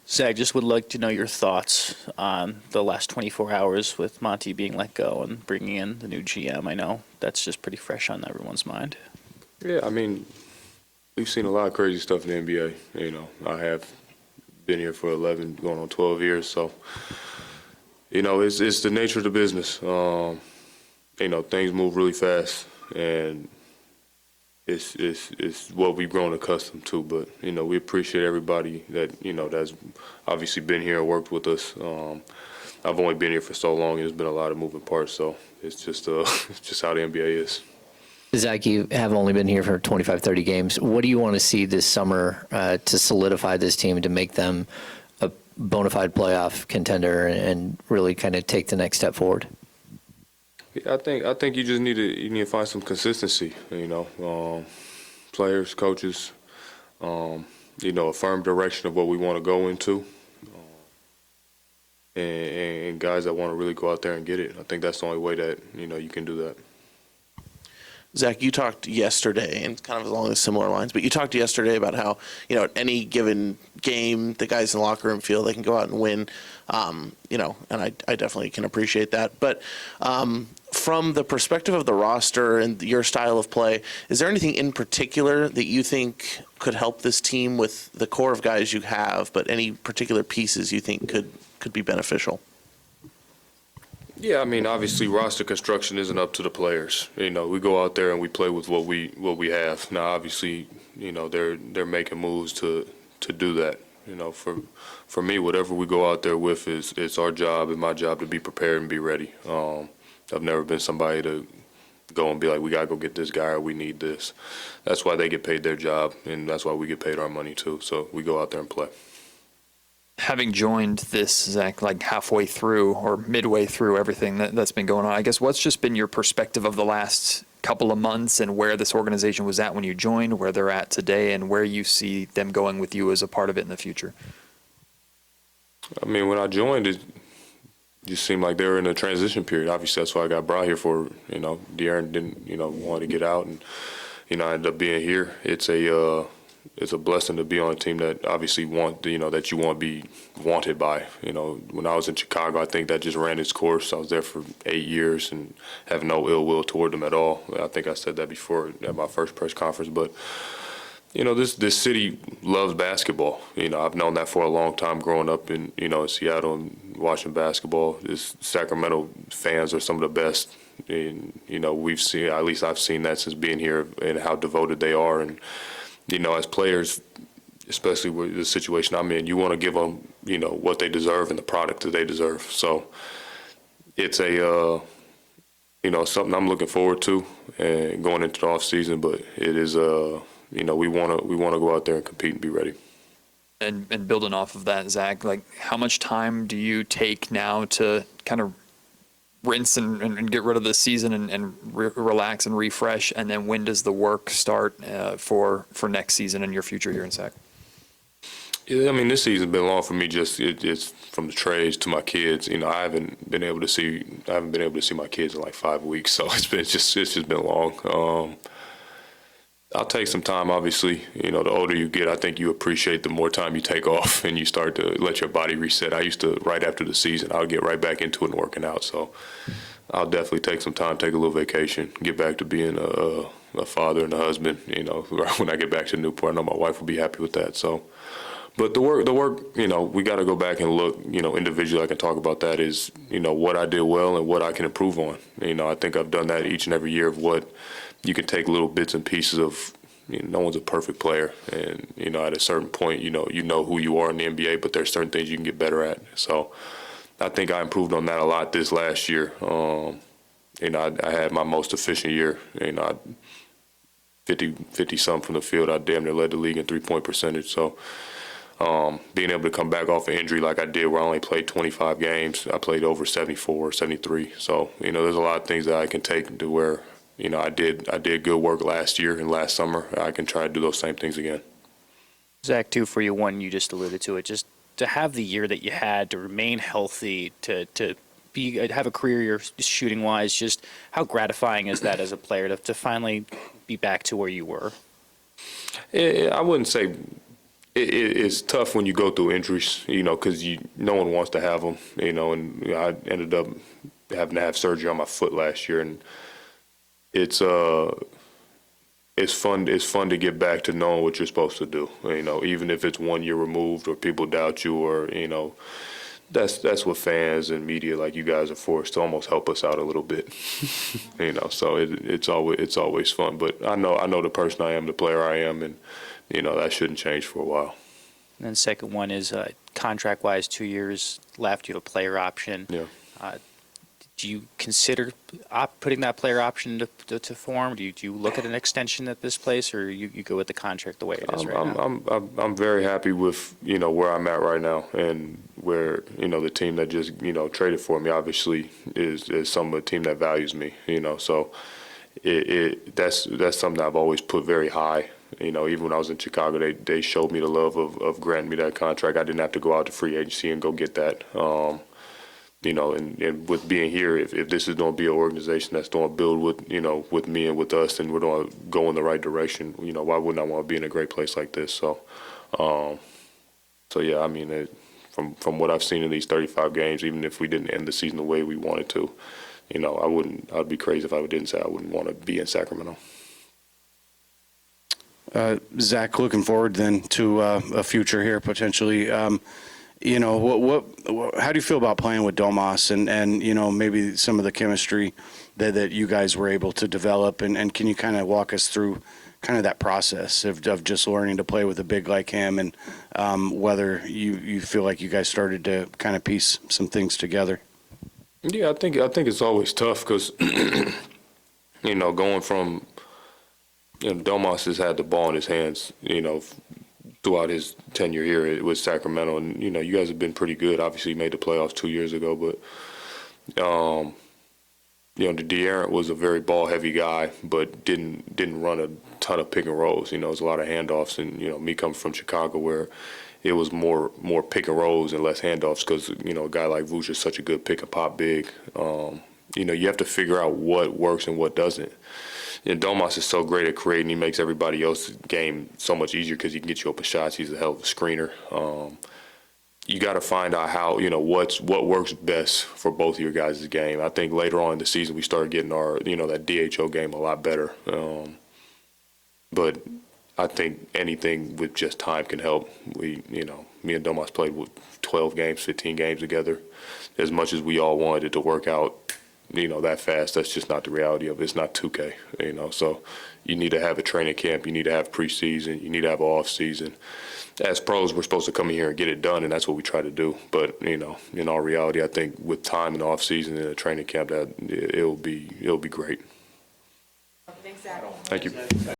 Zach, just would like to know your thoughts on the last 24 hours with Monty being let go and bringing in the new GM. I know that's just pretty fresh on everyone's mind. Yeah, I mean, we've seen a lot of crazy stuff in the NBA. You know, I have been here for 11, going on 12 years. So, you know, it's the nature of the business. You know, things move really fast, and it's what we've grown accustomed to. But, you know, we appreciate everybody that, you know, that's obviously been here and worked with us. I've only been here for so long. There's been a lot of moving parts. So it's just it's just how the NBA is. Zach, you have only been here for 25, 30 games. What do you want to see this summer to solidify this team, to make them a bona fide playoff contender and really kind of take the next step forward? Yeah, I think you just need to find some consistency. You know, players, coaches, you know, a firm direction of what we want to go into, and guys that want to really go out there and get it. I think that's the only way that, you know, you can do that. Zach, you talked yesterday, and kind of along the similar lines, but you talked yesterday about how, you know, at any given game, the guys in the locker room feel they can go out and win, you know, and I definitely can appreciate that. But from the perspective of the roster and your style of play, is there anything in particular that you think could help this team with the core of guys you have, but any particular pieces you think could be beneficial? Yeah, I mean, obviously, roster construction isn't up to the players. You know, we go out there and we play with what we have. Now, obviously, you know, they're making moves to do that. You know, for me, whatever we go out there with it's our job and my job to be prepared and be ready. I've never been somebody to go and be like, we gotta go get this guy or we need this. That's why they get paid their job, and that's why we get paid our money too. So we go out there and play. Having joined this, Zach, like halfway through or midway through everything that's been going on, I guess what's just been your perspective of the last couple of months and where this organization was at when you joined, where they're at today, and where you see them going with you as a part of it in the future? I mean, when I joined, it just seemed like they were in a transition period. Obviously, that's why I got brought here for. You know, De'Aaron didn't, you know, want to get out, and, you know, I ended up being here. It's a blessing to be on a team that obviously that you want to be wanted by. You know, when I was in Chicago, I think that just ran its course. I was there for 8 years and have no ill will toward them at all. I think I said that before at my first press conference. But, you know, this city loves basketball. You know, I've known that for a long time growing up in Seattle and watching basketball. This Sacramento fans are some of the best. And, you know, at least I've seen that since being here, and how devoted they are. And, you know, as players, especially with the situation I'm in, you want to give them, you know, what they deserve and the product that they deserve. So it's you know, something I'm looking forward to and going into the off season. But it is, you know, we want to go out there and compete and be ready. And building off of that, Zach, like how much time do you take now to kind of rinse and get rid of the season and relax and refresh, and then when does the work start for next season and your future here in Sac? Yeah, I mean, this season's been long for me. Just it's from the trades to my kids. You know, I haven't been able to see my kids in like 5 weeks, so it's just been long. I'll take some time, obviously. You know, the older you get, I think you appreciate the more time you take off and you start to let your body reset. I used to, right after the season, I'll get right back into it and working out. So I'll definitely take some time, take a little vacation, get back to being a father and a husband. You know, when I get back to Newport, I know my wife will be happy with that. So, but the work, you know, we got to go back and look, you know, individually. I can talk about that is, you know, what I did well and what I can improve on. You know, I think I've done that each and every year of what you can take little bits and pieces of. You know, no one's a perfect player, and you know, at a certain point, you know who you are in the NBA, but there's certain things you can get better at. So, I think I improved on that a lot this last year. You know, I had my most efficient year. You know, 50 some from the field. I damn near led the league in 3-point percentage. So, being able to come back off an injury like I did, where I only played 25 games, I played over 74, 73. So, you know, there's a lot of things that I can take to where. You know, I did good work last year and last summer. I can try to do those same things again. Zach, too, for you, one, you just alluded to it, just to have the year that you had, to remain healthy, to have a career you're shooting-wise, just how gratifying is that as a player to finally be back to where you were? I wouldn't say it's tough when you go through injuries, because no one wants to have them, and I ended up having to have surgery on my foot last year, and it's fun to get back to knowing what you're supposed to do, even if it's 1 year removed or people doubt you, or that's what fans and media like you guys are forced to almost help us out a little bit. So it's always fun, but I know the person I am, the player I am, and that shouldn't change for a while. And then second one is contract-wise, 2 years left. You have a player option. Yeah. Do you consider putting that player option to form? Do you look at an extension at this place, or you go with the contract the way it is right now? I'm very happy with where I'm at right now, and where the team that just traded for me obviously is a team that values me. So that's something I've always put very high. Even when I was in Chicago, they showed me the love of granting me that contract. I didn't have to go out to free agency and go get that. And with being here, if this is going to be an organization that's going to build with me and with us, and we're going to go in the right direction, why wouldn't I want to be in a great place like this? So yeah, I mean, from what I've seen in these 35 games, even if we didn't end the season the way we wanted to, I'd be crazy if I didn't say I wouldn't want to be in Sacramento. Zach, looking forward then to a future here potentially. How do you feel about playing with Domas and maybe some of the chemistry that you guys were able to develop, and can you kind of walk us through kind of that process of just learning to play with a big like him, and whether you feel like you guys started to kind of piece some things together? Yeah, I think it's always tough because going from Domas has had the ball in his hands, throughout his tenure here with Sacramento, and you guys have been pretty good. Obviously, you made the playoffs 2 years ago, but De'Aaron was a very ball-heavy guy, but didn't run a ton of pick and rolls. It was a lot of handoffs, and me coming from Chicago, where it was more pick and rolls and less handoffs, because a guy like Vooch is such a good pick and pop big. You have to figure out what works and what doesn't. And Domas is so great at creating. He makes everybody else's game so much easier because he can get you open shots. He's a hell of a screener. You got to find out how, what works best for both of your guys' game. I think later on in the season we started getting our, that DHO game a lot better. But I think anything with just time can help. Me and Domas played with 12 games, 15 games together. As much as we all wanted it to work out, that fast, that's just not the reality of it. It's not 2K, so you need to have a training camp, you need to have preseason, you need to have an off season. As pros, we're supposed to come in here and get it done, and that's what we try to do. But, in all reality, I think with time and off season and a training camp, that it'll be great. Thanks, Zach. Thank you.